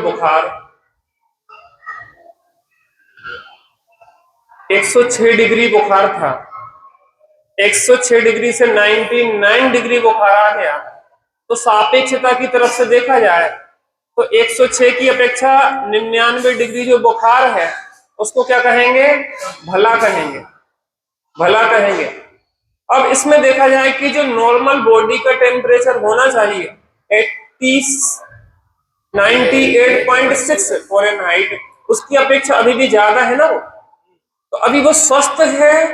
बुखार 106 डिग्री बुखार था, 106 डिग्री से 99 डिग्री बुखार आ गया, तो सापेक्षता की तरफ से देखा जाए तो 106 की अपेक्षा 99 डिग्री जो बुखार है उसको क्या कहेंगे? भला कहेंगे, भला कहेंगे। अब इसमें देखा जाए कि जो नॉर्मल बॉडी का टेम्परेचर होना चाहिए 98.6 फ़ारेनहाइट, उसकी अपेक्षा अभी भी ज्यादा है ना वो। तो अभी वो स्वस्थ है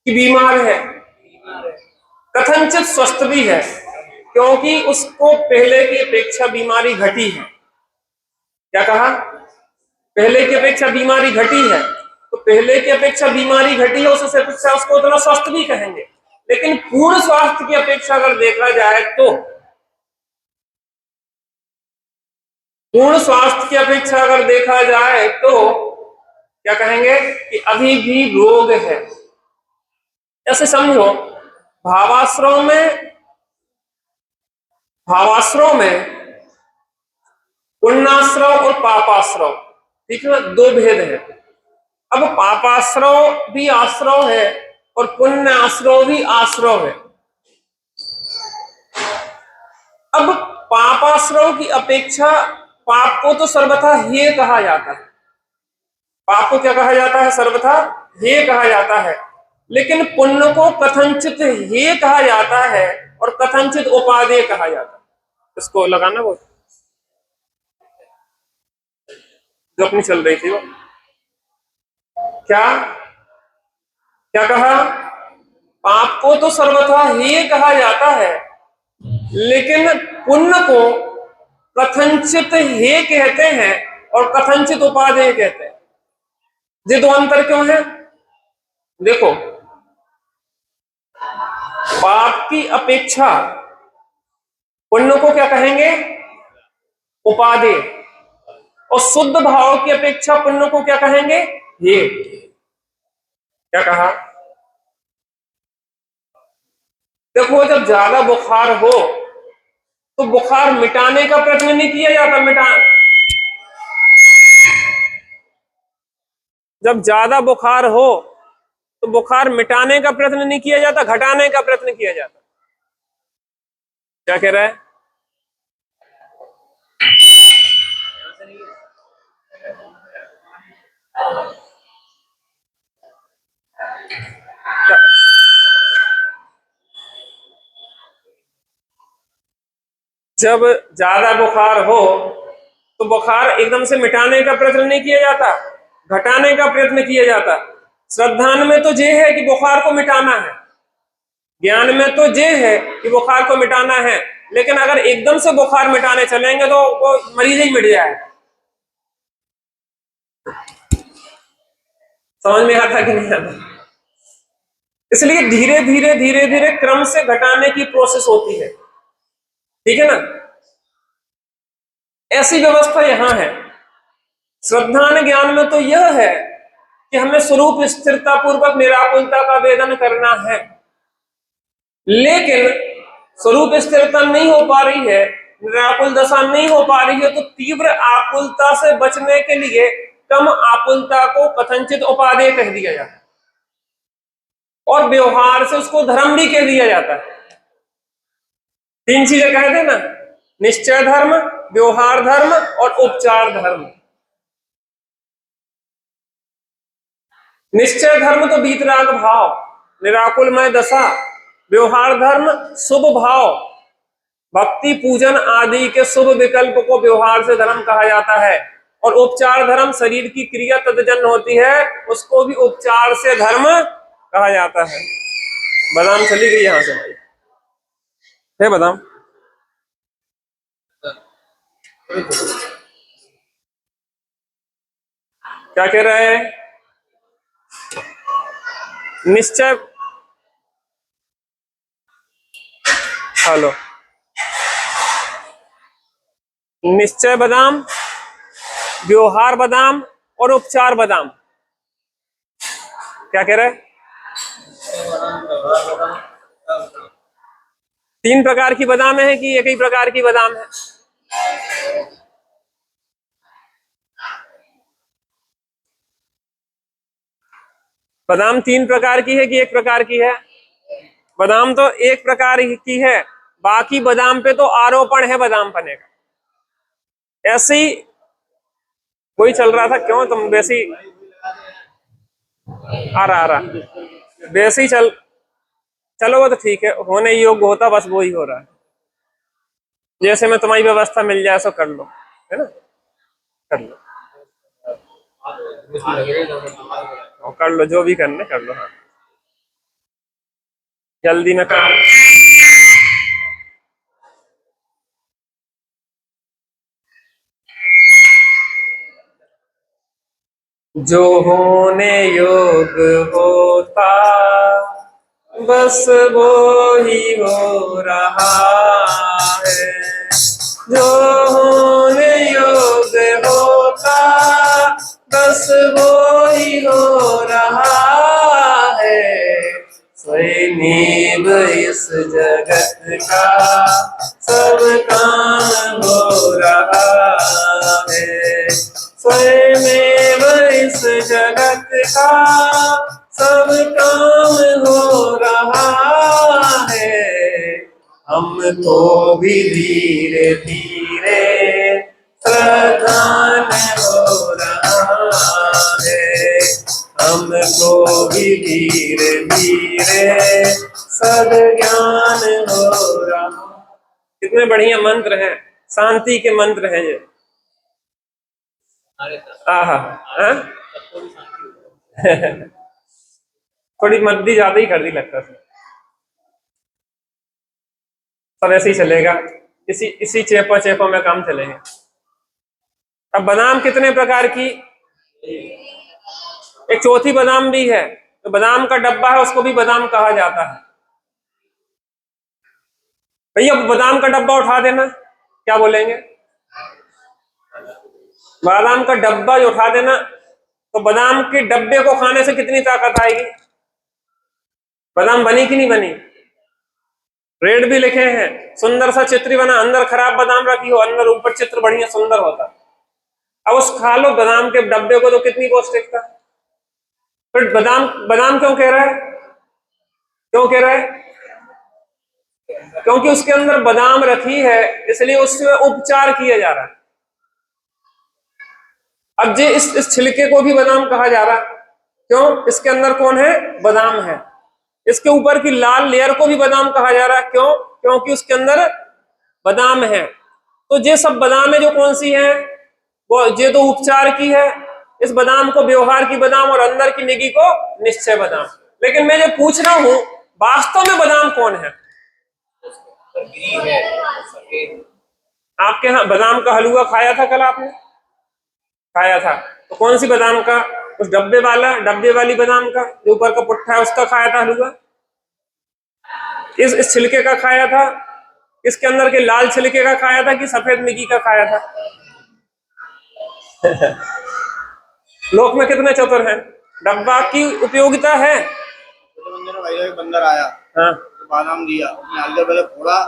कि बीमार है? कथनचित स्वस्थ भी है, क्योंकि उसको पहले की अपेक्षा बीमारी घटी है। क्या कहा? पहले की अपेक्षा बीमारी घटी है। तो पहले की अपेक्षा बीमारी घटी है, उससे अपेक्षा उसको उतना स्वस्थ भी कहेंगे। लेकिन पूर्ण स्वास्थ्य की अपेक्षा अगर देखा जाए तो पूर्ण स्वास्थ्य की अपेक्षा अगर देखा जाए तो क्या कहेंगे? कि अभी भी रोग है। ऐसे समझो, भावाश्रम में पुण्याश्रव और पापाश्रव, ठीक है, दो भेद है। अब पापाश्रव भी आश्रव है और पुण्य आश्रव भी आश्रव है। अब पापाश्रव की अपेक्षा पाप को तो सर्वथा हेय कहा जाता है, पाप को क्या कहा जाता है? सर्वथा हेय कहा जाता है। लेकिन पुण्य को कथनचित हेय कहा जाता है और कथनचित उपादेय कहा जाता है। इसको लगाना वो जो अपनी चल रही थी वो क्या क्या कहा? पाप को तो सर्वथा हेय कहा जाता है, लेकिन पुण्य को कथनचित हेय कहते हैं और कथनचित उपादेय कहते हैं। ये दो अंतर क्यों है? देखो, पाप की अपेक्षा पुण्य को क्या कहेंगे? उपादेय। और शुद्ध भाव की अपेक्षा पुण्य को क्या कहेंगे? ये क्या कहा? देखो, जब ज्यादा बुखार हो तो बुखार मिटाने का प्रयत्न नहीं किया जाता। जब ज्यादा बुखार हो तो बुखार मिटाने का प्रयत्न नहीं किया जाता, घटाने का प्रयत्न किया जाता। क्या कह रहा है? जब ज्यादा बुखार हो तो बुखार एकदम से मिटाने का प्रयत्न नहीं किया जाता, घटाने का प्रयत्न किया जाता। श्रद्धान में तो ये है कि बुखार को मिटाना है, ज्ञान में तो ये है कि बुखार को मिटाना है, लेकिन अगर एकदम से बुखार मिटाने चलेंगे तो वो मरीज ही मिट जाए। समझ में आता कि नहीं आता? इसलिए धीरे धीरे धीरे धीरे क्रम से घटाने की प्रोसेस होती है, ठीक है ना? ऐसी व्यवस्था यहां है। श्रद्धान ज्ञान में तो यह है कि हमें स्वरूप स्थिरता पूर्वक निराकुलता का वेदन करना है, लेकिन स्वरूप स्थिरता नहीं हो पा रही है, निराकुल दशा नहीं हो पा रही है, तो तीव्र आकुलता से बचने के लिए कम आकुलता को कथनचित उपादेय कह दिया जाता है और व्यवहार से उसको धर्म भी कह दिया जाता है। तीन चीजें कह देना: निश्चय धर्म, व्यवहार धर्म और उपचार धर्म। निश्चय धर्म तो वीतराग भाव, निराकुलमय दशा। व्यवहार धर्म शुभ भाव, भक्ति पूजन आदि के शुभ विकल्प को व्यवहार से धर्म कहा जाता है। और उपचार धर्म शरीर की क्रिया तदजन्य होती है, उसको भी उपचार से धर्म कहा जाता है। बादाम चली गई यहां से भाई, है बादाम? क्या कह रहे हैं? निश्चय, हेलो, निश्चय बादाम, व्यवहार बादाम और उपचार बादाम। क्या कह रहे हैं? तीन प्रकार की बादाम है कि एक ही प्रकार की बादाम है? बादाम 3 प्रकार की है कि 1 प्रकार की है? बादाम तो 1 प्रकार की है, बाकी बादाम पे तो आरोपण है बादाम पने का। ऐसे ही कोई चल रहा था, क्यों तुम वैसे ही आ रहा वैसे ही चलो वो तो ठीक है, होने योग्य होता बस वो ही हो रहा है। जैसे में तुम्हारी व्यवस्था मिल जाए सो कर लो, है ना, कर लो और कर लो जो भी करने कर लो। हाँ जल्दी में कर। जो होने योग्य होता बस वो ही हो रहा है, जो होने योग्य होता बस वो ही हो रहा है। स्वयं इस जगत का सब काम हो रहा है, स्वयं इस जगत का सब काम हो रहा है। हमको भी धीरे धीरे प्रदान हो रहा है, हमको भी धीरे धीरे सद ज्ञान हो रहा। कितने बढ़िया मंत्र हैं, शांति के मंत्र हैं ये। आहा थोड़ी मद्दी ज्यादा ही कर दी लगता है, सब ऐसे ही चलेगा, इसी चेपा चेपा में काम चलेंगे। अब बादाम कितने प्रकार की? एक चौथी बादाम भी है, तो बादाम का डब्बा है उसको भी बादाम कहा जाता है। भैया बादाम का डब्बा उठा देना, क्या बोलेंगे? बादाम का डब्बा जो उठा देना, तो बादाम के डब्बे को खाने से कितनी ताकत आएगी? बादाम बनी कि नहीं बनी? रेट भी लिखे हैं, सुंदर सा चित्र बना, अंदर खराब बादाम रखी हो, अंदर ऊपर चित्र बढ़िया सुंदर होता। अब उस खा लो बादाम के डब्बे को, तो कितनी पौष्टिकता। फिर बादाम बादाम क्यों कह रहा है? क्यों कह रहा है? क्योंकि उसके अंदर बादाम रखी है, इसलिए उसमें उपचार किया जा रहा है। अब जे इस छिलके को भी बादाम कहा जा रहा है, क्यों? इसके अंदर कौन है? बादाम है। इसके ऊपर की लाल लेयर को भी बादाम कहा जा रहा है, क्यों? क्योंकि उसके अंदर बादाम है। तो ये सब बादाम है जो कौन सी है? वो ये तो उपचार की है, इस बादाम को व्यवहार की बादाम और अंदर की निगी को निश्चय बादाम। लेकिन मैं जो पूछ रहा हूं, वास्तव में बादाम कौन है? आपके यहाँ बादाम का हलवा खाया था कल आपने? खाया था, तो कौन सी बादाम का? उस डब्बे वाली बादाम का जो ऊपर का पुट्ठा है उसका खाया था हलवा? इस छिलके का खाया था? इसके अंदर के लाल छिलके का खाया था कि सफेद निगी का खाया था? लोक में कितने चतुर हैं। डब्बा की उपयोगिता है। बंदर आया, हाँ, तो बादाम दिया, पहले फोड़ा,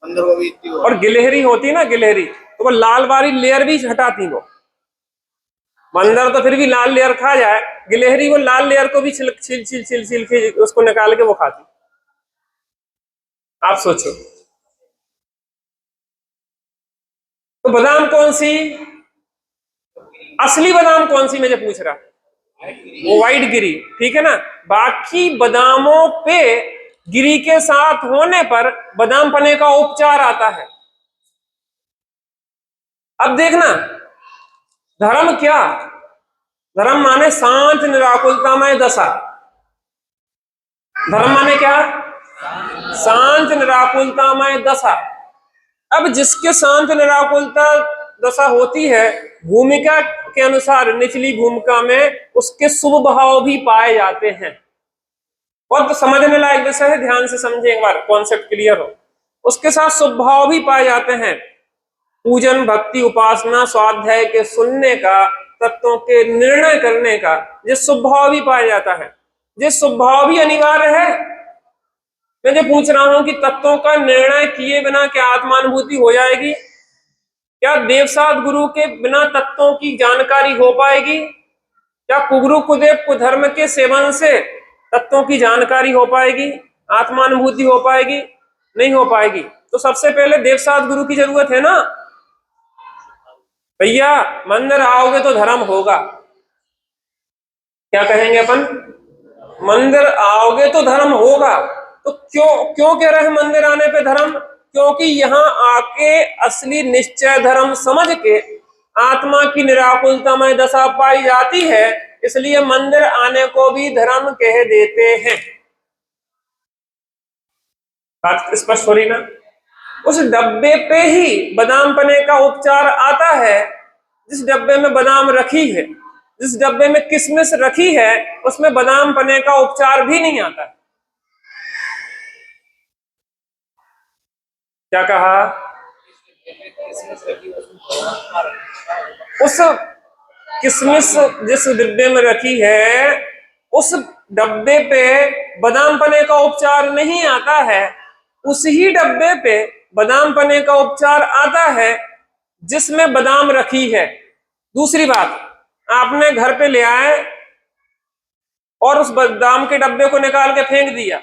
बंदर को भी इतनी। और गिलहरी होती ना, गिलहरी, तो वो लाल वाली लेयर भी हटाती वो। बंदर तो फिर भी लाल लेयर खा जाए, गिलहरी वो लाल लेयर को भी छिल छिल छिल छिल छिल के उसको निकाल के वो खाती। आप सोचो, तो बादाम कौन सी? असली बादाम कौन सी मुझे पूछ रहा? वो व्हाइट गिरी, ठीक है ना। बाकी बादामों पे गिरी के साथ होने पर बादाम पने का उपचार आता है। अब देखना, धर्म क्या? धर्म माने शांत निराकुलतामय दशा। धर्म माने क्या? शांत निराकुलतामय दशा। अब जिसके शांत निराकुलता दशा होती है, भूमिका के अनुसार निचली भूमिका में उसके शुभ भाव भी पाए जाते हैं। बहुत तो समझने लायक विषय है, ध्यान से समझे, एक बार कॉन्सेप्ट क्लियर हो। उसके साथ शुभ भाव भी पाए जाते हैं। पूजन, भक्ति, उपासना, स्वाध्याय के सुनने का, तत्वों के निर्णय करने का जिस शुभ भाव भी पाया जाता है, जिस शुभ भाव भी अनिवार्य है। मैं जो पूछ रहा हूं कि तत्वों का निर्णय किए बिना क्या आत्मानुभूति हो जाएगी? क्या देवसात गुरु के बिना तत्वों की जानकारी हो पाएगी? क्या कुगुरु कुदेव कुधर्म के सेवन से तत्वों की जानकारी हो पाएगी, आत्मानुभूति हो पाएगी? नहीं हो पाएगी। तो सबसे पहले देवसात गुरु की जरूरत है ना भैया। मंदिर आओगे तो धर्म होगा। क्या कहेंगे अपन? मंदिर आओगे तो धर्म होगा। तो क्यों क्यों कह रहे हैं मंदिर आने पे धर्म? क्योंकि यहां आके असली निश्चय धर्म समझ के आत्मा की निराकुलता में दशा पाई जाती है, इसलिए मंदिर आने को भी धर्म कह देते हैं। बात स्पष्ट हो रही ना? उस डब्बे पे ही बादाम पने का उपचार आता है। जिस डब्बे में बादाम रखी है, जिस डब्बे में किशमिश रखी है, उसमें बादाम पने का उपचार भी नहीं आता। क्या कहा? उस किशमिश जिस डिब्बे में रखी है, उस डब्बे पे बादाम पने का उपचार नहीं आता है। उसी डब्बे पे बादाम पने का उपचार आता है जिसमें बादाम रखी है। दूसरी बात, आपने घर पे ले आए और उस बादाम के डब्बे को निकाल के फेंक दिया।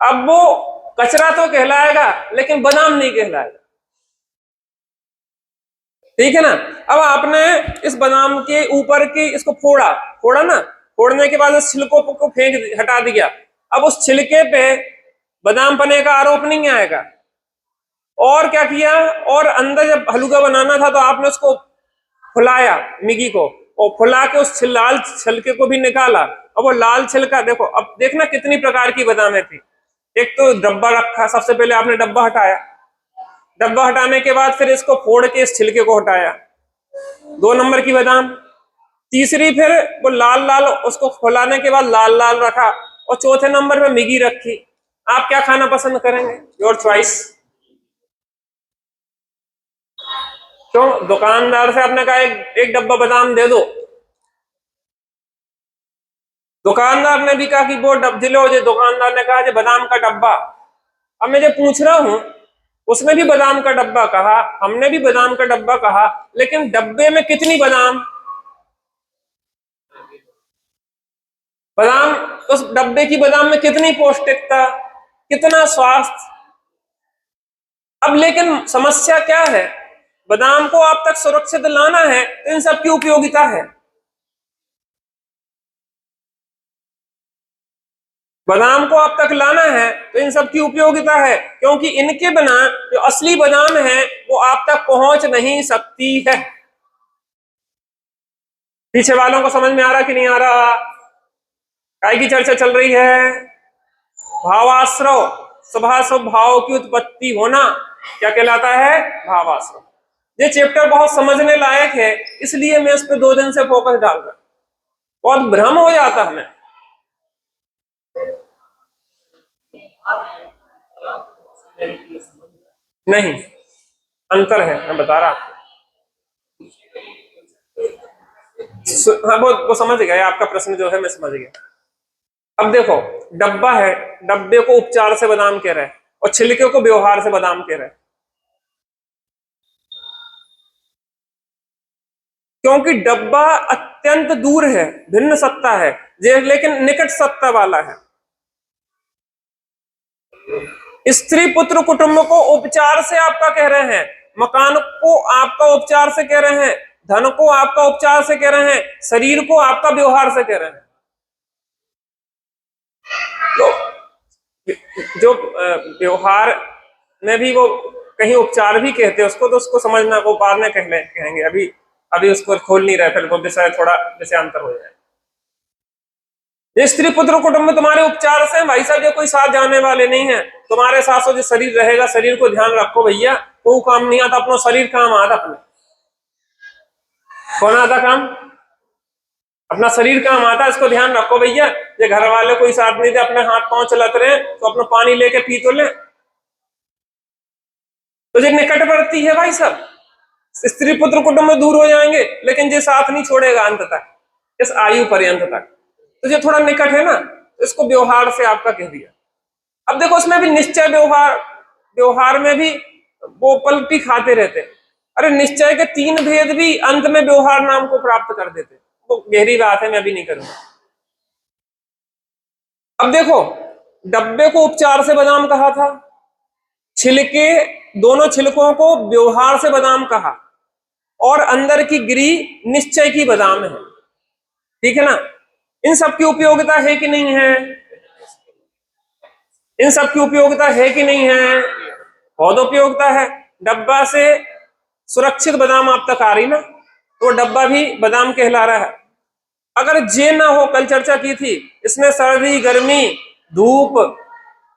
अब वो कचरा तो कहलाएगा लेकिन बादाम नहीं कहलाएगा। ठीक है ना? अब आपने इस बादाम के ऊपर की इसको फोड़ा ना, फोड़ने के बाद उस छिलकों को हटा दिया। अब उस छिलके पे बादाम पने का आरोप नहीं आएगा। और क्या किया? और अंदर जब हलवा बनाना था तो आपने उसको फुलाया, मिगी को, और फुला के उस लाल छिलके को भी निकाला। अब वो लाल छिलका देखो, अब देखना कितनी प्रकार की बादामें थी। एक तो डब्बा रखा, सबसे पहले आपने डब्बा हटाया, डब्बा हटाने के बाद फिर इसको फोड़ के इस छिलके को हटाया, 2 नंबर की बादाम। तीसरी फिर वो लाल लाल, उसको फुलाने के बाद लाल लाल रखा, और चौथे नंबर पे मिगी रखी। आप क्या खाना पसंद करेंगे? Your choice. क्यों? दुकानदार से आपने कहा एक डब्बा बादाम दे दो, दुकानदार ने भी कहा कि वो दिलो, जो दुकानदार ने कहा जो बादाम का डब्बा। अब मैं जो पूछ रहा हूं, उसने भी बादाम का डब्बा कहा, हमने भी बादाम का डब्बा कहा, लेकिन डब्बे में कितनी बादाम? बादाम, उस डब्बे की बादाम में कितनी पौष्टिकता, कितना स्वास्थ्य। अब लेकिन समस्या क्या है? बादाम को आप तक सुरक्षित लाना है तो इन सब की उपयोगिता है। बादाम को आप तक लाना है तो इन सब की उपयोगिता है, क्योंकि इनके बिना जो असली बादाम है वो आप तक पहुंच नहीं सकती है। पीछे वालों को समझ में आ रहा कि नहीं आ रहा? काय की चर्चा चल रही है? भावाश्रव, शुभाशुभ भाव की उत्पत्ति होना क्या कहलाता है? भावाश्रव। ये चैप्टर बहुत समझने लायक है, इसलिए मैं इस पे 2 दिन से फोकस डाल रहा हूं। बहुत भ्रम हो जाता हमें। नहीं, अंतर है, मैं बता रहा हूं। हाँ, वो समझ गया, आपका प्रश्न जो है मैं समझ गया। अब देखो, डब्बा है, डब्बे को उपचार से बादाम कह रहे हैं और छिलके को व्यवहार से बादाम कह रहे हैं। क्योंकि डब्बा अत्यंत दूर है, भिन्न सत्ता है, लेकिन निकट सत्ता वाला है। स्त्री पुत्र कुटुंब को उपचार से आपका कह रहे हैं, मकान को आपका उपचार से कह रहे हैं, धन को आपका उपचार से कह रहे हैं, शरीर को आपका व्यवहार से कह रहे हैं। तो जो व्यवहार में भी वो कहीं उपचार भी कहते हैं उसको, तो उसको समझना, वो बाद में कहेंगे, अभी उसको खोल नहीं रहे, फिर वो विषय थोड़ा विषयांतर हो जाए। ये स्त्री पुत्र कुटुंब में तुम्हारे उपचार से भाई साहब, जो कोई साथ जाने वाले नहीं है, तुम्हारे साथ जो शरीर रहेगा, शरीर को ध्यान रखो भैया, कोई काम नहीं आता, अपना शरीर काम आता। अपने कौन आता काम? अपना शरीर काम आता, इसको ध्यान रखो भैया। ये घर वाले कोई साथ नहीं थे, अपने हाथ पांव चलाते रहे, तो अपना पानी लेके पी तो ले। तो जो निकटवर्ती है भाई साहब, स्त्री पुत्र कुटुंब में दूर हो जाएंगे, लेकिन जो साथ नहीं छोड़ेगा अंत तक, इस आयु पर्यंत तक। तो जो थोड़ा निकट है ना, इसको व्यवहार से आपका कह दिया। अब देखो, उसमें भी निश्चय व्यवहार में भी वो पलटी खाते रहते। अरे निश्चय के 3 भेद भी अंत में व्यवहार नाम को प्राप्त कर देते। वो गहरी बात है, मैं अभी नहीं करूंगा। अब देखो, डब्बे को उपचार से बादाम कहा था, छिलके, दोनों छिलकों को व्यवहार से बादाम कहा, और अंदर की गिरी निश्चय की बादाम है। ठीक है ना? इन सब की उपयोगिता है कि नहीं है? इन सब की उपयोगिता है कि नहीं है? बहुत उपयोगिता है। डब्बा से सुरक्षित बादाम आप तक आ रही ना, तो डब्बा भी बादाम कहला रहा है। अगर जे ना हो, कल चर्चा की थी, इसमें सर्दी, गर्मी, धूप,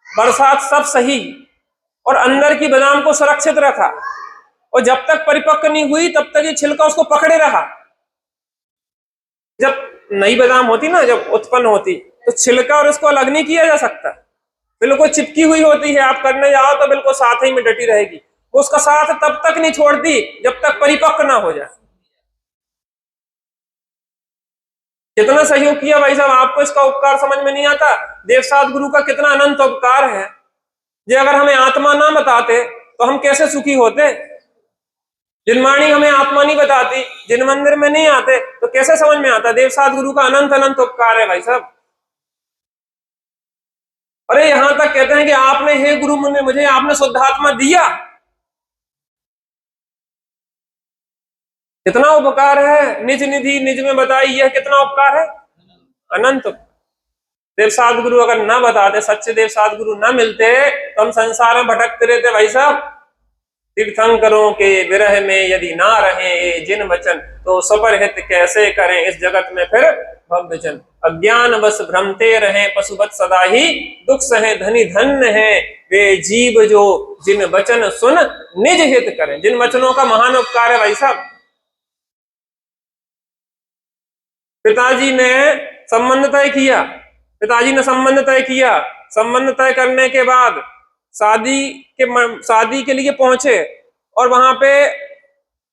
बरसात सब सही, और अंदर की बादाम को सुरक्षित रखा, और जब तक परिपक्व नहीं हुई तब तक ये छिलका उसको पकड़े रहा। जब नई बादाम होती ना, जब उत्पन्न होती, तो छिलका और इसको अलग नहीं किया जा सकता, बिल्कुल चिपकी हुई होती है। आप करने जाओ तो बिल्कुल साथ ही में डटी रहेगी। वो उसका साथ तब तक नहीं छोड़ती जब तक परिपक्व ना हो जाए। कितना सहयोग किया भाई साहब, आपको इसका उपकार समझ में नहीं आता? देवसात गुरु का कितना अनंत उपकार है। ये अगर हमें आत्मा ना बताते तो हम कैसे सुखी होते? जिनवाणी हमें आत्मा नहीं बताती, जिन मंदिर में नहीं आते, तो कैसे समझ में आता? देवसात गुरु का अनंत अनंत उपकार है भाई साहब। अरे यहां तक कहते हैं कि आपने, हे गुरु मुझे आपने शुद्धात्मा दिया। कितना उपकार है। निज निधि निज में बताई, यह कितना उपकार है, अनंत। देवसात गुरु अगर ना बताते, सच्चे देवसात गुरु ना मिलते, तो हम संसार में भटकते रहते भाई साहब। तीर्थंकरों के विरह में यदि ना रहे जिन वचन, तो सपर हित कैसे करें इस जगत में फिर भवजन। अज्ञान बस भ्रमते रहे पशुवत सदा ही, दुख सहे धनी धन्य है वे जीव जो जिन वचन सुन निज हित करें। जिन वचनों का महान उपकार है भाई साहब। पिताजी ने संबंध तय किया, पिताजी ने संबंध तय किया, संबंध तय करने के बाद शादी के लिए पहुंचे, और वहां पे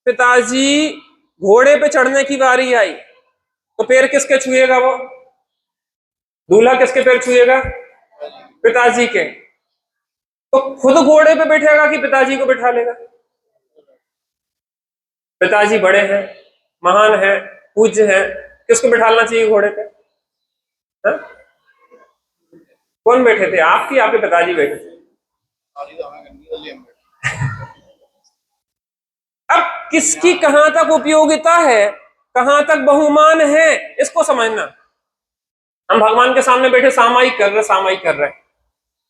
पिताजी घोड़े पे चढ़ने की बारी आई, तो पैर किसके छुएगा? वो दूल्हा किसके पैर छुएगा? पिताजी के। तो खुद घोड़े पे बैठेगा कि पिताजी को बिठा लेगा? पिताजी बड़े हैं, महान हैं, पूज्य हैं, किसको बिठालना चाहिए घोड़े पे? हा? कौन बैठे थे, आपकी आपके पिताजी बैठे थे? अब किसकी कहां तक उपयोगिता है, कहां तक बहुमान है, इसको समझना। हम भगवान के सामने बैठे सामायिक कर रहे, सामायिक कर रहे हैं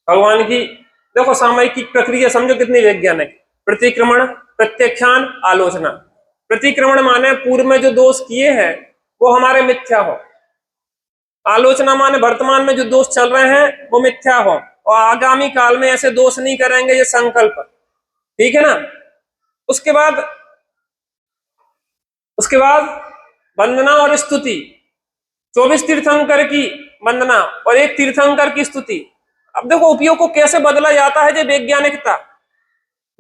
भगवान की। देखो सामायिक की प्रक्रिया समझो कितनी वैज्ञानिक। प्रतिक्रमण, प्रत्याख्यान, आलोचना। प्रतिक्रमण माने पूर्व में जो दोष किए हैं वो हमारे मिथ्या हो। आलोचना माने वर्तमान में जो दोष चल रहे हैं वो मिथ्या हो, और आगामी काल में ऐसे दोष नहीं करेंगे, ये संकल्प। ठीक है ना? उसके बाद वंदना और स्तुति। 24 तीर्थंकर की वंदना और एक तीर्थंकर की स्तुति। अब देखो उपयोग को कैसे बदला जाता है, जो वैज्ञानिकता।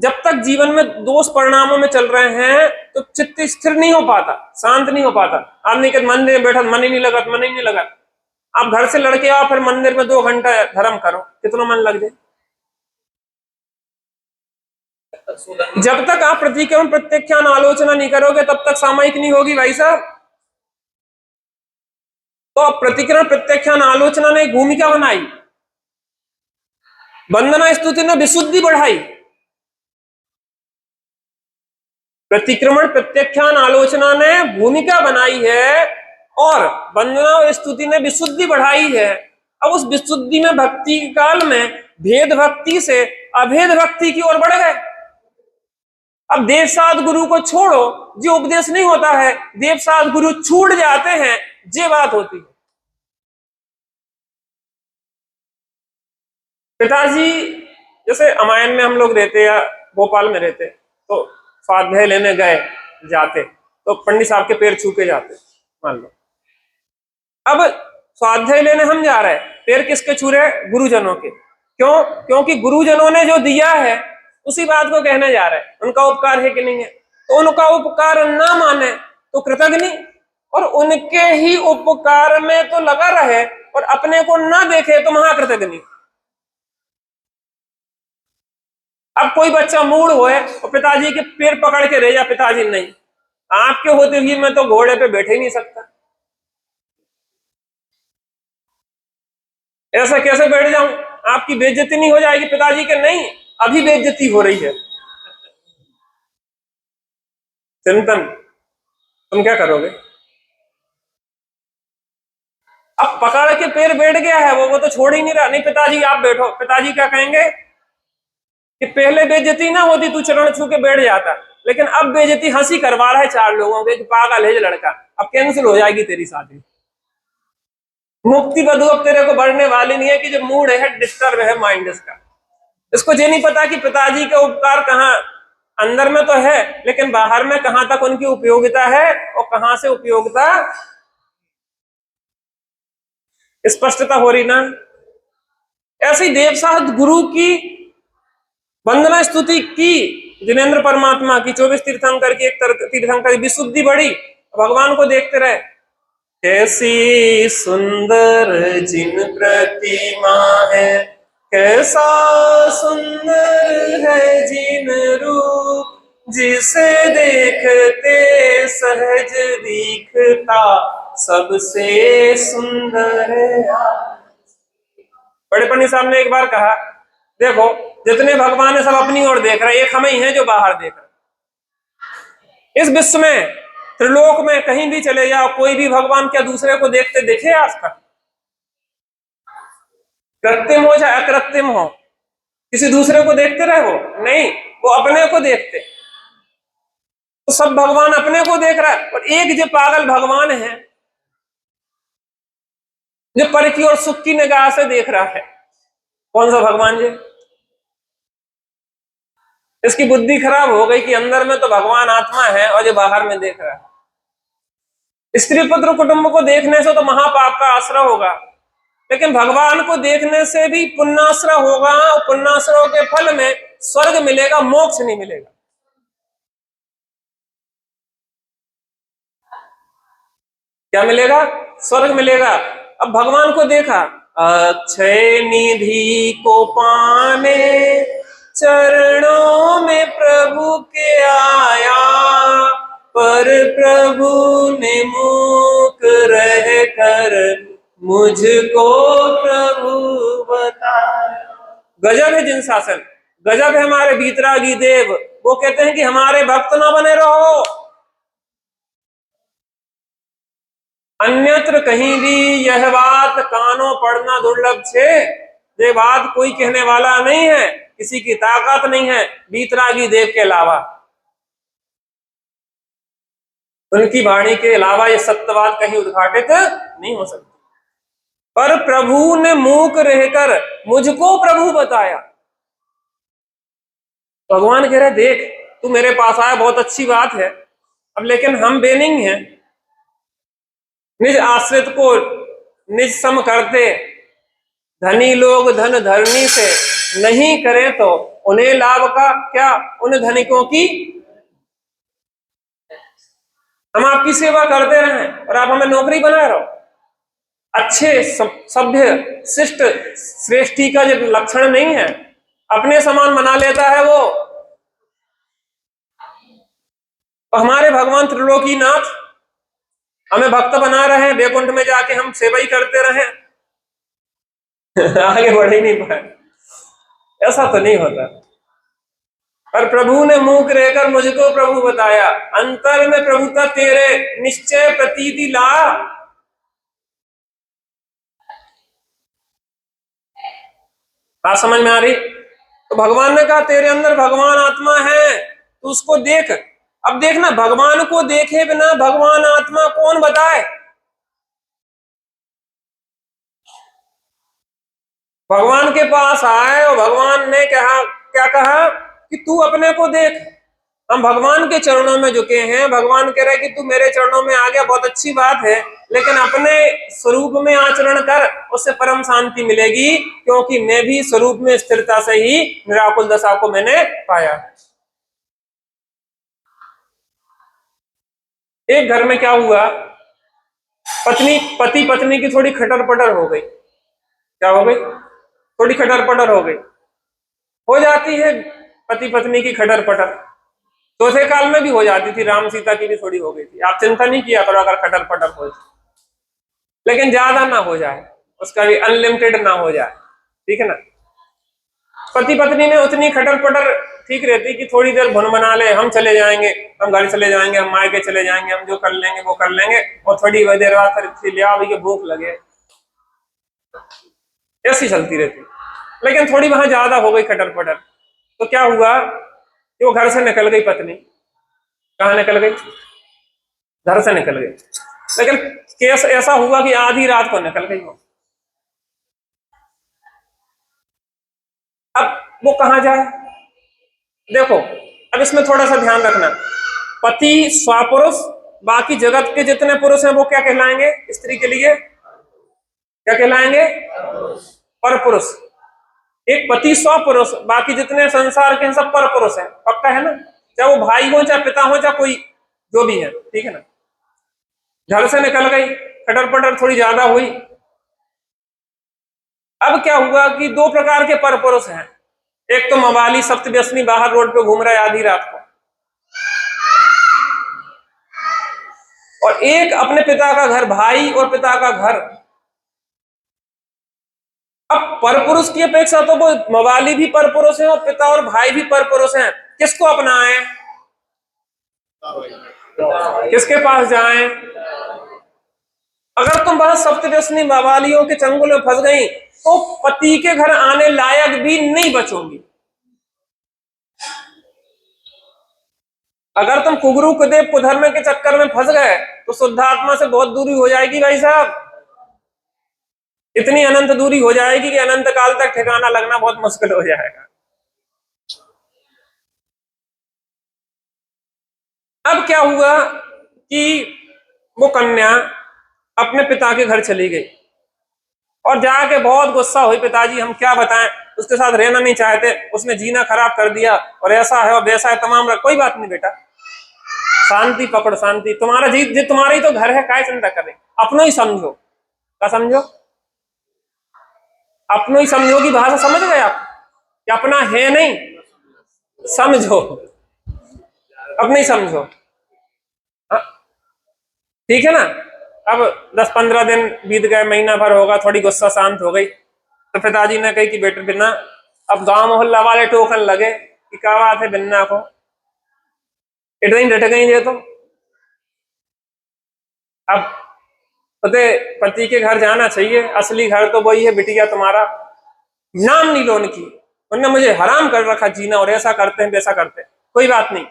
जब तक जीवन में दोष परिणामों में चल रहे हैं तो चित्त स्थिर नहीं हो पाता, शांत नहीं हो पाता। आदमी के मंदिर में बैठा, मन ही नहीं लगा, मन ही नहीं लगा। आप घर से लड़के आओ, फिर मंदिर में 2 घंटा धर्म करो, कितना मन लग जाए। जब तक आप प्रतिक्रमण, प्रत्याख्यान, आलोचना नहीं करोगे तब तक सामायिक नहीं होगी भाई साहब। तो प्रतिक्रमण, प्रत्याख्यान, आलोचना ने एक भूमिका बनाई, वंदना स्तुति ने विशुद्धि बढ़ाई। प्रतिक्रमण, प्रत्याख्यान, आलोचना ने भूमिका बनाई है, और वंदना और स्तुति ने विशुद्धि बढ़ाई है। अब उस विशुद्धि में भक्ति काल में भेद भक्ति से अभेद भक्ति की ओर बढ़ गए। अब देवसात गुरु को छोड़ो, जो उपदेश नहीं होता है, देवसात गुरु छूट जाते हैं, ये बात होती है। पिताजी, जैसे अमायन में हम लोग रहते या भोपाल में रहते, तो स्वाध्याय लेने गए जाते तो पंडित साहब के पैर छू के जाते, मान लो। अब स्वाध्याय लेने हम जा रहे हैं, पैर किसके छू रहे? गुरुजनों के। क्यों? क्योंकि गुरुजनों ने जो दिया है उसी बात को कहने जा रहे हैं। उनका उपकार है कि नहीं है? तो उनका उपकार ना माने तो कृतज्ञ, और उनके ही उपकार में तो लगा रहे और अपने को ना देखे तो महाकृतज्ञ। अब कोई बच्चा मूड होए और पिताजी के पैर पकड़ के रह जा, पिताजी नहीं, आपके होते हुए मैं तो घोड़े पे बैठे ही नहीं सकता, ऐसा कैसे बैठ जाऊं? आपकी बेइज्जती नहीं हो जाएगी पिताजी के? नहीं, अभी बेइज्जती हो रही है। चिंतन, तुम क्या करोगे? अब पकड़ के पैर बैठ गया है वो तो छोड़ ही नहीं रहा। नहीं पिताजी आप बैठो। पिताजी क्या कहेंगे कि पहले बेइज्जती ना होती, तू चरण छू के बैठ जाता, लेकिन अब बेइज्जती हंसी करवा रहा है चार लोगों के कि पागल है ये लड़का, अब कैंसिल हो जाएगी तेरी शादी। मुक्ति बधू अब तेरे को बढ़ने वाली नहीं है कि जो मूड है डिस्टर्ब है माइंड इसका। इसको ये नहीं पता कि पिताजी का उपकार कहाँ अंदर में तो है, लेकिन बाहर में कहां तक उनकी उपयोगिता है और कहां से उपयोगिता। स्पष्टता हो रही ना? ऐसी देव साहब गुरु की वंदना स्तुति की, जिनेन्द्र परमात्मा की, 24 तीर्थंकर की, एक तीर्थंकर की विशुद्धि बढ़ी, भगवान को देखते रहे। कैसी सुंदर जिन प्रतिमा है, कैसा सुंदर है जिन रूप, जिसे देखते सहज दिखता सबसे सुंदर है। बड़े पंडित साहब ने एक बार कहा, देखो जितने भगवान है सब अपनी ओर देख रहे हैं, एक हम ही हैं जो बाहर देख रहे हैं। इस विश्व में, त्रिलोक में कहीं भी चले जाओ, कोई भी भगवान क्या दूसरे को देखते देखे आज तक? कृत्रिम हो चाहे अकृत्रिम हो, किसी दूसरे को देखते रहे वो? नहीं, वो अपने को देखते। तो सब भगवान अपने को देख रहा है, और एक जो पागल भगवान है जो पर की और सुख की निगाह से देख रहा है। कौन सा भगवान जी? इसकी बुद्धि खराब हो गई कि अंदर में तो भगवान आत्मा है और जो बाहर में देख रहा है। स्त्री पुत्र कुटुंब को देखने से तो महापाप का आश्रय होगा, लेकिन भगवान को देखने से भी पुण्याश्रय होगा, और पुण्याश्रय के फल में स्वर्ग मिलेगा, मोक्ष नहीं मिलेगा। क्या मिलेगा? स्वर्ग मिलेगा। अब भगवान को देखा, अक्षय निधि को पाने चरणों में प्रभु के आया, पर प्रभु ने मूक रह कर मुझको प्रभु बताया। गजब है जिन शासन, गजब है हमारे बीतरागी देव। वो कहते हैं कि हमारे भक्त ना बने रहो, अन्यत्र कहीं भी यह बात कानों पड़ना दुर्लभ छे। ये बात कोई कहने वाला नहीं है, किसी की ताकत नहीं है बीतरागी देव के अलावा। उनकी वाणी के अलावा ये सत्य बात कहीं उद्घाटित नहीं हो सकती। पर प्रभु ने मूक रहकर मुझको प्रभु बताया। भगवान कह रहे देख, तू मेरे पास आया, बहुत अच्छी बात है, अब लेकिन हम बेनिंग हैं, निज आश्रित को निज सम करते, धनी लोग धन धरनी से नहीं करें तो उन्हें लाभ का क्या, उन धनिकों की। हम आपकी सेवा करते रहे और आप हमें नौकरी बना रहे हो। अच्छे सभ्य शिष्ट श्रेष्ठी का जो लक्षण नहीं है, अपने समान बना लेता है वो। तो हमारे भगवान त्रिलोकीनाथ हमें भक्त बना रहे हैं, वैकुंठ में जाके हम सेवा ही करते रहे आगे बढ़ ही नहीं पाए, ऐसा तो नहीं होता। पर प्रभु ने मुख रहकर मुझको प्रभु बताया, अंतर में प्रभुता तेरे निश्चय प्रतीति ला। बात समझ में आ रही? तो भगवान ने कहा तेरे अंदर भगवान आत्मा है, तू उसको देख। अब देखना, भगवान को देखे बिना भगवान आत्मा कौन बताए? भगवान के पास आए और भगवान ने कहा, क्या कहा कि तू अपने को देख। हम भगवान के चरणों में झुके हैं, भगवान कह रहे कि तू मेरे चरणों में आ गया, बहुत अच्छी बात है, लेकिन अपने स्वरूप में आचरण कर, उससे परम शांति मिलेगी, क्योंकि मैं भी स्वरूप में स्थिरता से ही निराकुल दशा को मैंने पाया। एक घर में क्या हुआ, पति पत्नी की थोड़ी खटर पटर हो गई। क्या हो गई? थोड़ी खटर पटर हो गई। हो जाती है पति पत्नी की खटर पटर, चौथे काल में भी हो जाती थी, राम सीता की भी थोड़ी हो गई थी। आप चिंता नहीं किया करो अगर खटर पटर हो, लेकिन ज्यादा ना हो जाए, उसका भी अनलिमिटेड ना हो जाए, ठीक है ना। पति पत्नी में उतनी खटर पटर ठीक रहती कि थोड़ी देर भुन बना ले, हम चले जाएंगे, हम घर चले जाएंगे, हम मायके चले जाएंगे, हम जो कर लेंगे वो कर लेंगे, और थोड़ी देर बाद फिर ले आओ कि भूख लगे, ऐसी चलती रहती। लेकिन थोड़ी वहां ज्यादा हो गई खटर पटर, तो क्या हुआ कि वो घर से निकल गई पत्नी। कहाँ निकल गई? घर से निकल गई। लेकिन केस ऐसा हुआ कि आधी रात को निकल गई वो। अब वो कहां जाए? देखो, अब इसमें थोड़ा सा ध्यान रखना, पति स्वापुरुष, बाकी जगत के जितने पुरुष हैं वो क्या कहलाएंगे स्त्री के लिए? क्या कहलाएंगे? परपुरुष। एक पति स्वपुरुष, बाकी जितने संसार के हैं सब परपुरुष हैं, पक्का है ना? चाहे वो भाई हो, चाहे पिता हो, चाहे कोई जो भी है, ठीक है ना। घर से निकल गई, खटर पटर थोड़ी ज्यादा हुई। अब क्या हुआ कि दो प्रकार के परपुरुष हैं, एक तो मवाली सप्तव्यसनी बाहर रोड पे घूम रहा है आधी रात को, और एक अपने पिता का घर, भाई और पिता का घर। अब परपुरुष की अपेक्षा तो वो मवाली भी परपुरुष है और पिता और भाई भी परपुरुष हैं, किसको अपनाएं? किसके पास जाएं? अगर तुम वहां सप्तव्यसनी मवालियों के चंगुल में फंस गई तो पति के घर आने लायक भी नहीं बचोगी। अगर तुम कुगरू कुदेव कुधर्म के चक्कर में फंस गए तो शुद्धात्मा से बहुत दूरी हो जाएगी भाई साहब, इतनी अनंत दूरी हो जाएगी कि अनंत काल तक ठिकाना लगना बहुत मुश्किल हो जाएगा। अब क्या हुआ कि वो कन्या अपने पिता के घर चली गई और जाके बहुत गुस्सा हुई, पिताजी हम क्या बताएं, उसके साथ रहना नहीं चाहते, उसने जीना खराब कर दिया और ऐसा है और वैसा है तमाम। कोई बात नहीं बेटा, शांति पकड़ो, शांति, तुम्हारा जी तुम्हारा ही तो घर है, काय चिंता करें, अपनो ही समझो। क्या समझो? अपनो ही समझो की भाषा समझ गए आप कि अपना है नहीं, समझो, अपने ही समझो, ठीक है ना। अब 10-15 दिन बीत गए, महीना भर होगा, थोड़ी गुस्सा शांत हो गई, तो पिताजी ने कही कि बेटे बिन्ना, अब गांव मोहल्ला वाले टोकन लगे कि क्या बात है बिन्ना को इतना ही डट गई, ये तो अब पति के घर जाना चाहिए, असली घर तो वही है बिटिया तुम्हारा, नाम नहीं लो उनकी, उन्होंने मुझे हराम कर रखा जीना, और ऐसा करते हैं वैसा करते हैं। कोई बात नहीं,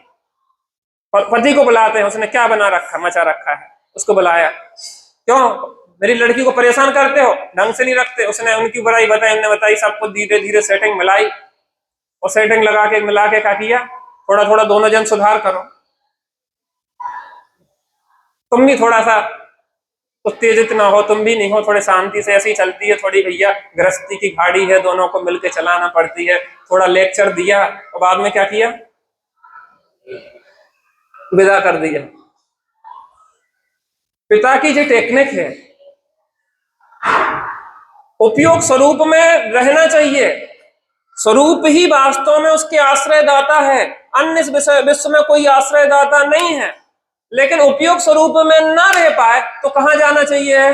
पति को बुलाते हैं, उसने क्या बना रखा मचा रखा है, उसको बुलाया, क्यों मेरी लड़की को परेशान करते हो, ढंग से नहीं रखते। उसने उनकी बुराई बताई, उन्होंने बताई, सबको धीरे धीरे सेटिंग मिलाई, और सेटिंग लगा के मिला के क्या किया, थोड़ा थोड़ा दोनों जन सुधार करो, तुम भी थोड़ा सा उत्तेजित ना हो, तुम भी नहीं हो, थोड़े शांति से, ऐसी चलती है थोड़ी भैया, गृहस्थी की गाड़ी है, दोनों को मिलकर चलाना पड़ती है। थोड़ा लेक्चर दिया और बाद में क्या किया, विदा कर दिया। पिता की जो टेक्निक है, उपयोग स्वरूप में रहना चाहिए, स्वरूप ही वास्तव में उसके आश्रयदाता है, अन्य विश्व में कोई आश्रयदाता नहीं है। लेकिन उपयोग स्वरूप में ना रह पाए तो कहां जाना चाहिए?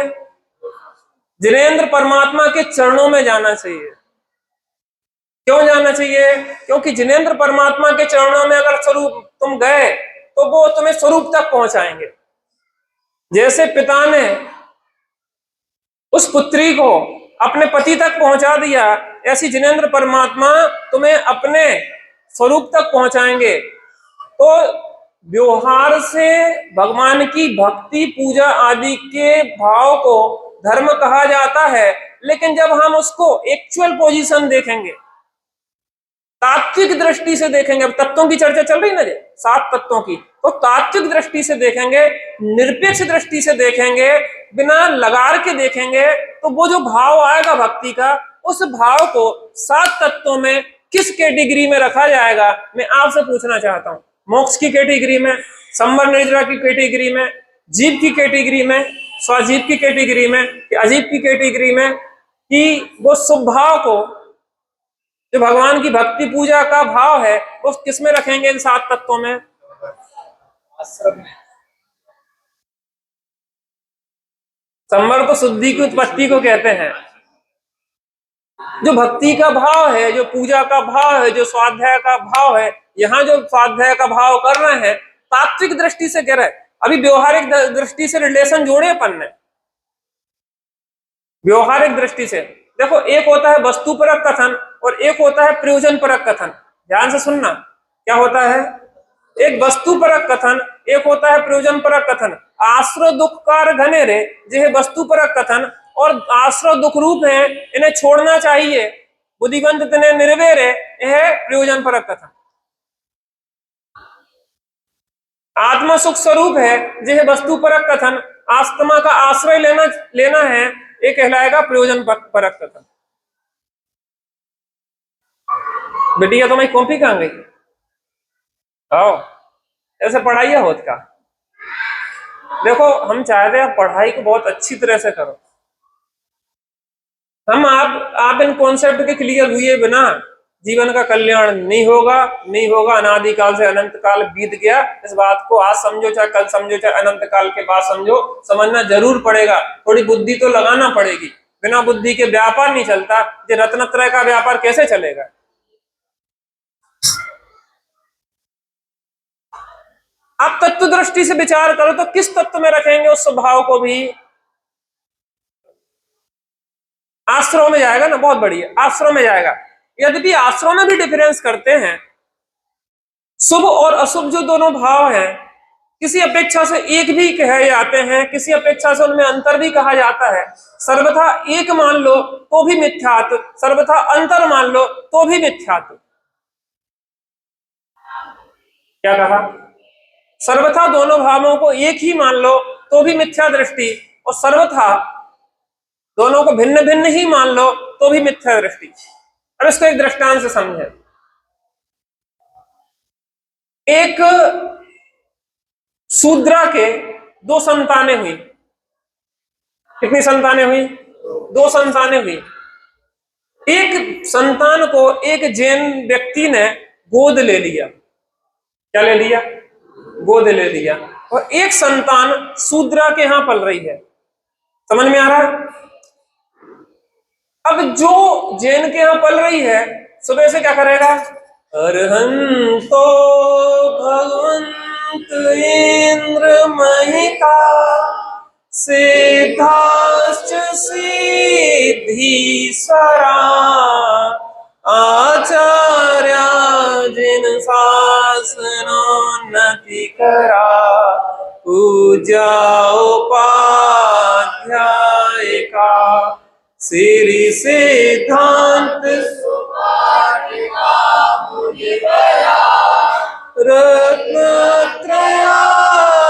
जिनेंद्र परमात्मा के चरणों में जाना चाहिए। क्यों जाना चाहिए? क्योंकि जिनेंद्र परमात्मा के चरणों में अगर स्वरूप तुम गए तो वो तुम्हें स्वरूप तक पहुंचाएंगे। जैसे पिता ने उस पुत्री को अपने पति तक पहुंचा दिया, ऐसी जिनेंद्र परमात्मा तुम्हें अपने स्वरूप तक पहुंचाएंगे। तो व्यवहार से भगवान की भक्ति पूजा आदि के भाव को धर्म कहा जाता है, लेकिन जब हम उसको एक्चुअल पोजीशन देखेंगे, तात्विक दृष्टि से देखेंगे, अब तत्वों की चर्चा चल रही ना जी, 7 तत्वों की, तो तात्विक दृष्टि से देखेंगे, निरपेक्ष दृष्टि से देखेंगे, बिना लगार के देखेंगे, तो वो जो भाव आएगा भक्ति का, उस भाव को 7 तत्वों में किस कैटेगरी में रखा जाएगा, मैं आपसे पूछना चाहता हूं। मोक्ष की कैटेगरी में, संवर निर्जरा की कैटेगरी में, जीव की कैटेगरी में, स्वजीव की कैटेगरी में, अजीव की कैटेगरी में, कि वो शुभ भाव को, जो भगवान की भक्ति पूजा का भाव है, वो किस में रखेंगे? इन 7 तत्वों में। संवर तो शुद्धि की उत्पत्ति को कहते हैं, जो भक्ति का भाव है, जो पूजा का भाव है, जो स्वाध्याय का भाव है, यहाँ जो स्वाध्याय का भाव कर रहे हैं तात्विक दृष्टि से कह रहे हैं। अभी व्यवहारिक दृष्टि से रिलेशन जोड़े अपन ने। व्यवहारिक दृष्टि से देखो, एक होता है वस्तुपरक कथन और एक होता है प्रयोजन परक कथन। ध्यान से सुनना, क्या होता है? एक वस्तुपरक कथन, एक होता है प्रयोजन परक कथन। आश्रय दुखकार घने रे जे वस्तुपरक कथन, और आश्रय दुख रूप है, इन्हें छोड़ना चाहिए, बुद्धिवंत तने निर्वेरे, यह प्रयोजन परक कथन। आत्मा सुख स्वरूप है जे वस्तुपरक कथन, आत्मा का आश्रय लेना है, ये कहलाएगा प्रयोजन परक कथन। बेटिया तुम्हारी कॉपी कहां गई? आओ, ऐसे पढ़ाई होत का। देखो, हम चाहते हैं पढ़ाई को बहुत अच्छी तरह से करो। हम आप इन कॉन्सेप्ट के क्लियर हुए बिना जीवन का कल्याण नहीं होगा, नहीं होगा। अनादिकाल से अनंत काल बीत गया, इस बात को आज समझो चाहे कल समझो चाहे अनंत काल के बाद समझो, समझना जरूर पड़ेगा। थोड़ी बुद्धि तो लगाना पड़ेगी, बिना बुद्धि के व्यापार नहीं चलता। ये रत्नत्रय का व्यापार कैसे चलेगा? आप तत्व दृष्टि से विचार करो तो किस तत्व में रखेंगे उस स्वभाव को भी? आश्रम में जाएगा ना, बहुत बढ़िया, आश्रम में जाएगा। यद्यपि आश्रम में भी डिफरेंस करते हैं, शुभ और अशुभ जो दोनों भाव हैं, किसी अपेक्षा से एक भी कहे जाते हैं, किसी अपेक्षा से उनमें अंतर भी कहा जाता है। सर्वथा एक मान लो तो भी मिथ्यात्व, सर्वथा अंतर मान लो तो भी मिथ्यात्व। क्या कहा? सर्वथा दोनों भावों को एक ही मान लो तो भी मिथ्या दृष्टि, और सर्वथा दोनों को भिन्न भिन्न ही मान लो तो भी मिथ्या दृष्टि। अब इसको एक दृष्टांत से समझे। एक शूद्रा के दो संतानें हुई। कितनी संतानें हुई? दो संतानें हुई। एक संतान को एक जैन व्यक्ति ने गोद ले लिया। क्या ले लिया? गोद ले लिया। और एक संतान शूद्रा के यहां पल रही है। समझ में आ रहा है? अब जो जैन के यहां पल रही है, सुबह से क्या करेगा? अरहंतो भगवंत इंद्र महिता सिद्धाश्च सिद्धीश्वरा आचार्या जिन शासनोन्नति करा पूजा उपाध्यायिका श्री सिद्धांत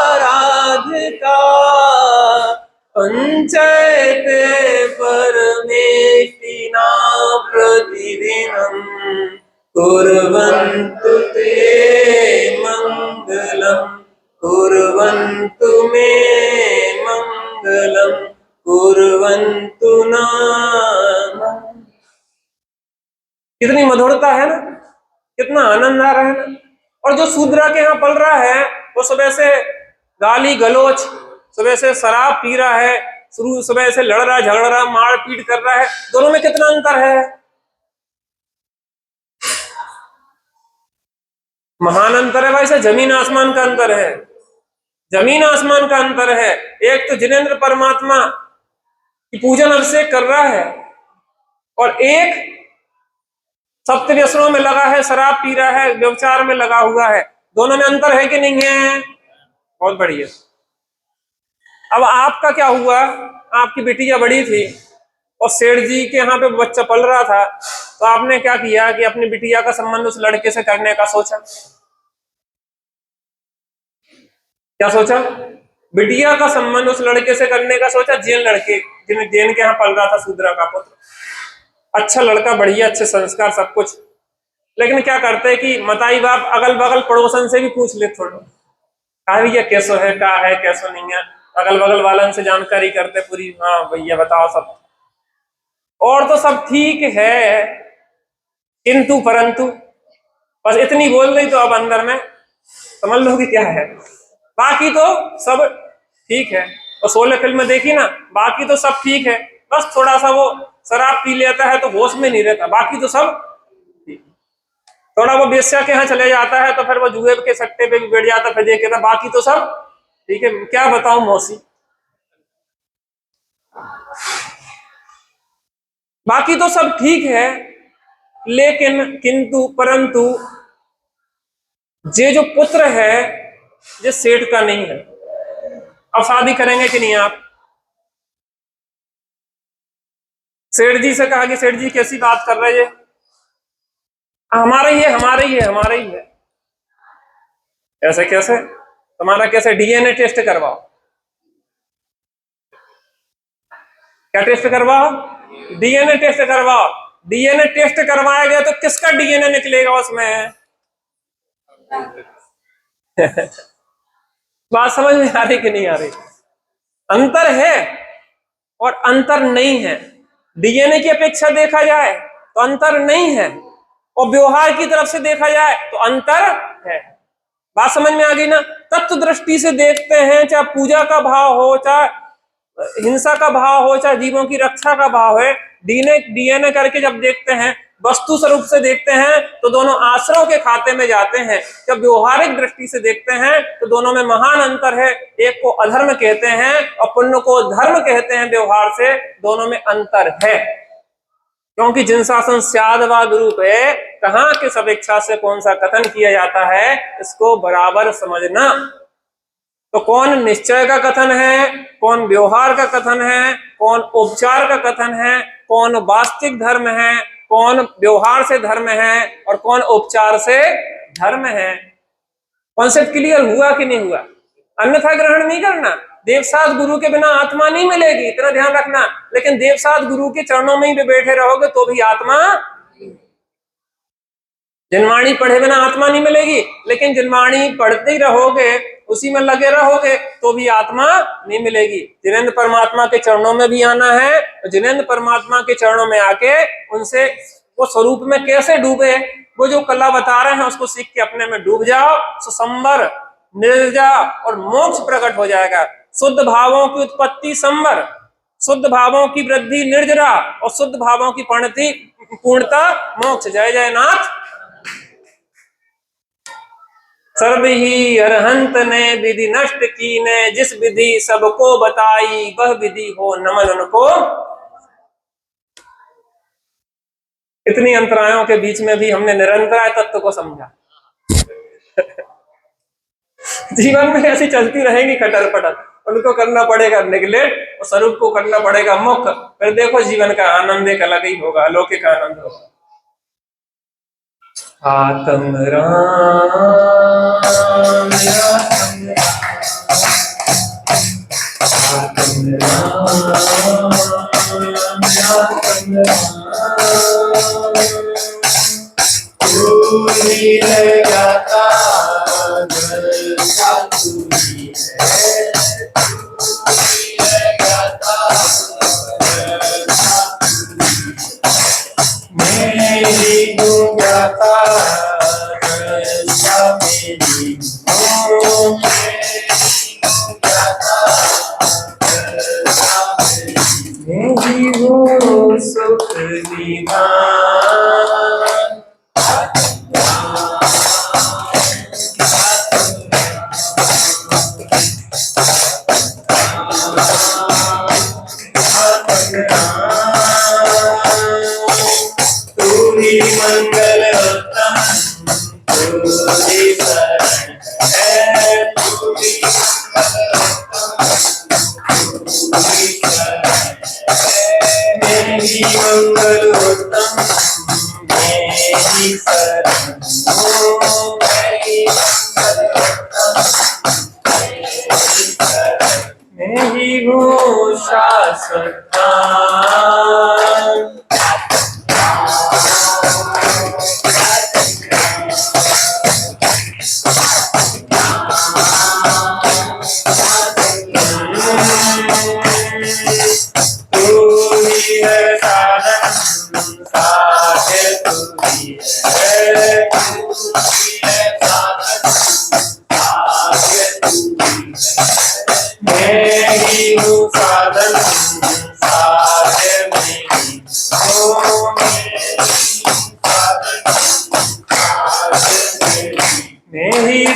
रत्नत्रयाराधिका पंचायत परमेष्टिना प्रतिदिनं कुर्वन्तु ते मंगलम्, कुर्वन्तु मे मंगलम्, कुर्वन्तु नाम। कितनी मधुरता है ना, कितना आनंद आ रहा है ना। और जो शूद्रा के यहाँ पल रहा है, वो सुबह से गाली गलोच, सुबह से शराब पी रहा है, सुबह से लड़ रहा, झगड़ रहा, मार पीट कर रहा है। दोनों में कितना अंतर है? महान अंतर है भाई साहब, जमीन आसमान का अंतर है। जमीन आसमान का अंतर है। एक तो जिनेंद्र परमात्मा की पूजन अभिषेक कर रहा है, और एक सप्त व्यसनों में लगा है, शराब पी रहा है, व्यभिचार में लगा हुआ है। दोनों में अंतर है कि नहीं है? बहुत बढ़िया। अब आपका क्या हुआ? आपकी बिटिया बड़ी थी और सेठ जी के यहाँ पे बच्चा पल रहा था, तो आपने क्या किया कि अपनी बिटिया का संबंध उस लड़के से करने का सोचा। क्या सोचा? बिटिया का संबंध उस लड़के से करने का सोचा, जैन लड़के, जैन के यहाँ पल रहा था, शूद्रा का पुत्र। अच्छा लड़का, बढ़िया, अच्छे संस्कार, सब कुछ। लेकिन क्या करते कि मताई बाप अगल बगल पड़ोसन से भी पूछ ले थोड़ा, कहा भैया कैसो है, क्या है, कैसो नहीं है। अगल बगल वालन से जानकारी करते पूरी, हाँ भैया बताओ सब, और तो सब ठीक है, किंतु परंतु, बस इतनी बोल रही तो अब अंदर में समझ लो कि क्या है। बाकी तो सब ठीक है। और 16 फिल्म देखी ना, बाकी तो सब ठीक है, बस थोड़ा सा वो शराब पी लेता है तो होश में नहीं रहता, बाकी तो सब ठीक। थोड़ा वो बेश्या के यहाँ चले जाता है तो फिर वो जुए के सट्टे पे भी बैठ जाता, फिर देख कहता बाकी तो सब ठीक है। क्या बताऊं मौसी, बाकी तो सब ठीक है, लेकिन किंतु परंतु ये जो पुत्र है ये सेठ का नहीं है। अब शादी करेंगे कि नहीं आप? सेठ जी से कहा कि सेठ जी कैसी बात कर रहे हैं, हमारा ही है, हमारा ही है, हमारा ही है। ऐसे कैसे? तुम्हारा कैसे? डीएनए टेस्ट करवाओ। क्या टेस्ट करवाओ? डीएनए टेस्ट करवाओ। डीएनए टेस्ट करवाया गया तो किसका डीएनए निकलेगा उसमें? बात समझ में आ रही कि नहीं आ रही? अंतर है और अंतर नहीं है। डीएनए की अपेक्षा देखा जाए तो अंतर नहीं है, और व्यवहार की तरफ से देखा जाए तो अंतर है। बात समझ में आ गई ना? तत्व दृष्टि से देखते हैं, चाहे पूजा का भाव हो, चाहे हिंसा का भाव हो, चाहे जीवों की रक्षा का भाव है, डीएनए करके जब देखते हैं, वस्तु स्वरूप से देखते हैं तो दोनों आश्रयों के खाते में जाते हैं। जब व्यवहारिक दृष्टि से देखते हैं तो दोनों में महान अंतर है। एक को अधर्म कहते हैं और पुण्य को धर्म कहते हैं। व्यवहार से दोनों में अंतर है, क्योंकि जिन शासन स्यादवाद रूप है, कहाँ किस अपेक्षा से कौन सा कथन किया जाता है, इसको बराबर समझना। तो कौन निश्चय का कथन है, कौन व्यवहार का कथन है, कौन उपचार का कथन है, कौन वास्तविक धर्म है, कौन व्यवहार से धर्म है और कौन उपचार से धर्म है। कॉन्सेप्ट क्लियर हुआ कि नहीं हुआ? अन्यथा ग्रहण नहीं करना। देवसात गुरु के बिना आत्मा नहीं मिलेगी, इतना ध्यान रखना। लेकिन देवसात गुरु के चरणों में ही बैठे रहोगे तो भी आत्मा, जनवाणी पढ़े बिना आत्मा नहीं मिलेगी, लेकिन जनवाणी पढ़ते ही रहोगे, उसी में लगे रहोगे तो भी आत्मा नहीं मिलेगी। जिनेंद्र परमात्मा के चरणों में भी आना है, तो जिनेंद्र परमात्मा के चरणों में आके उनसे वो स्वरूप में कैसे डूबे, वो जो कला बता रहे हैं उसको सीख के अपने में डूब जाओ, संवर, निर्जा और मोक्ष प्रकट हो जाएगा। शुद्ध भावों की उत्पत्ति संवर, शुद्ध भावों की वृद्धि निर्जरा और शुद्ध भावों की परिणति पूर्णता मोक्ष। जय जय नाथ। सर्व ही अरहंत ने विधि नष्ट की ने, जिस विधि सबको बताई वह विधि हो नमन उनको। इतनी अंतरायों के बीच में भी हमने निरंतराय तत्व को समझा। जीवन में ऐसी चलती रहेगी खटर पटर, उनको करना पड़ेगा नेगलेक्ट और स्वरूप को करना पड़ेगा मुक्त। फिर देखो जीवन का आनंद एक अलग ही होगा, अलौकिक आनंद होगा। आत्म राम आत्म राम तू ही लगाता मेरी गुंजाता मेरी वो सुख निधान। मंगल उत्तम तुझी शरण है, तुझी मेरी मंगल उत्तम मेरी शरण हो, मेरी मंगल उत्तम मेरी हो शाश्वत।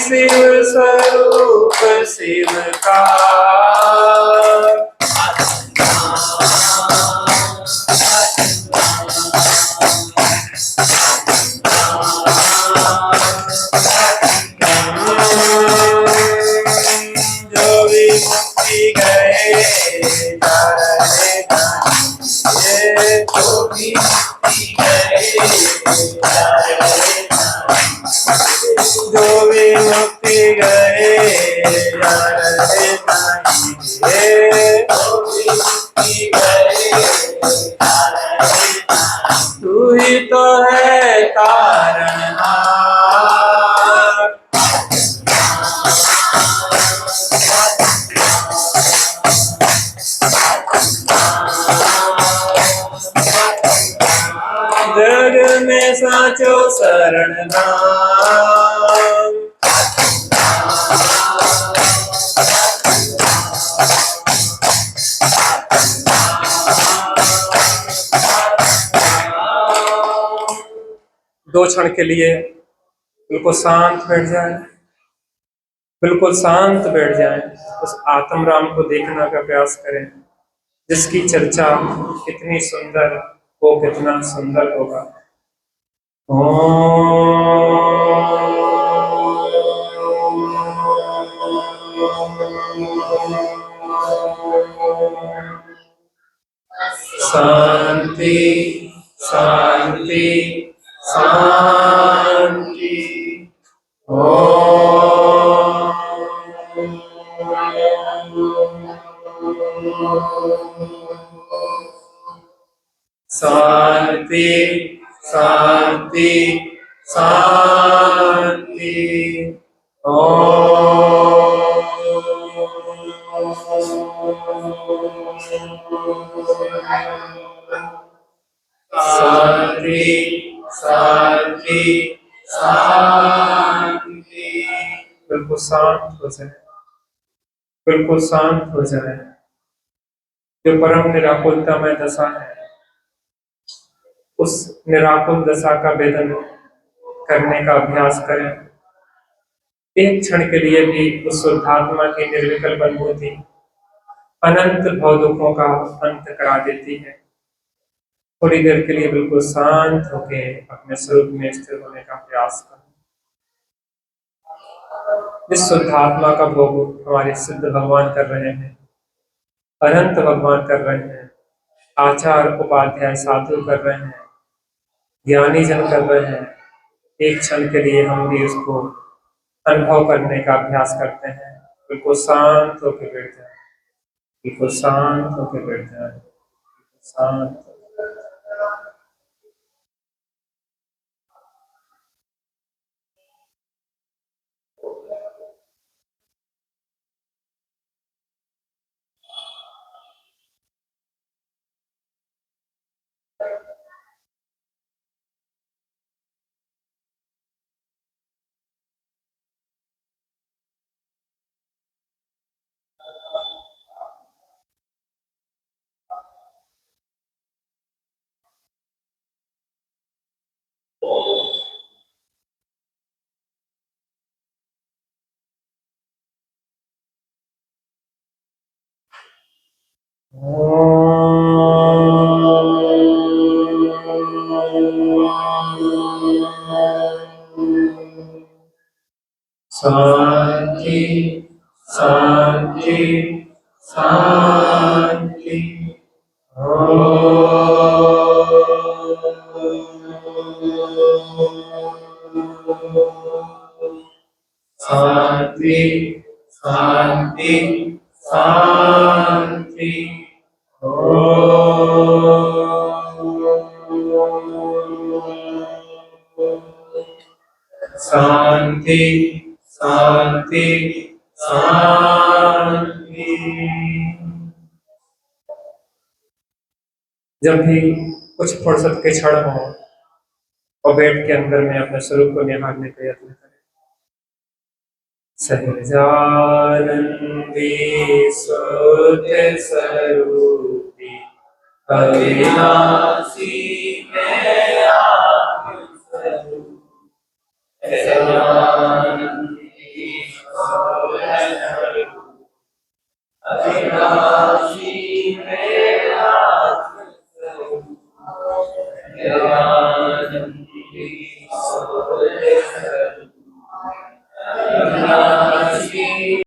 शिव स्वरूप शिव का। जो भी मुक्ति गए जा रहे ये, जो भी मुक्ति गए जा रहे, जो भी मुक्ति गए जा रहे ये, जो भी मुक्ति गए जा रहे, तू ही तो है तारणहार। जग में साचो शरण नाम, दो क्षण के लिए बिल्कुल शांत बैठ जाए, बिल्कुल शांत बैठ जाए। उस आत्म राम को देखने का प्रयास करें जिसकी चर्चा कितनी सुंदर, वो कितना सुंदर होगा। शांति शांति शांति। शांति शांति शांति। शांति शांति शांति। बिल्कुल शांत हो जाए, बिल्कुल शांत हो जाए। जो परम निराकुलता में दशा है, उस निराकुल दशा का वेदन करने का अभ्यास करें। एक क्षण के लिए भी उस शुद्धात्मा की निर्विकल्प अनुभूति अनंत भव दुखों का अंत करा देती है। थोड़ी देर के लिए बिल्कुल शांत होके अपने स्वरूप में स्थिर होने का प्रयास करें। जिस शुद्धात्मा का भोग हमारे सिद्ध भगवान कर रहे हैं, अनंत भगवान कर रहे हैं, आचार्य उपाध्याय साधु कर रहे हैं, ज्ञानी जन कर रहे हैं, एक क्षण के लिए हम भी उसको अनुभव करने का अभ्यास करते हैं। बिल्कुल शांत होकर बैठ जाए, बिल्कुल शांत होकर बैठ जाए, शांत। शांति शांति शांति। शांति शांति शांति। शांति शांति शांति। जब भी कुछ फुर्सत के क्षण हो और बैठ के अंदर में अपने स्वरूप को निहारने का यत्न करें। सहजानंदी शुद्ध स्वरूपी अविनाशी मेरा स्वरूप, सहजानंदी अविनाशी मेरा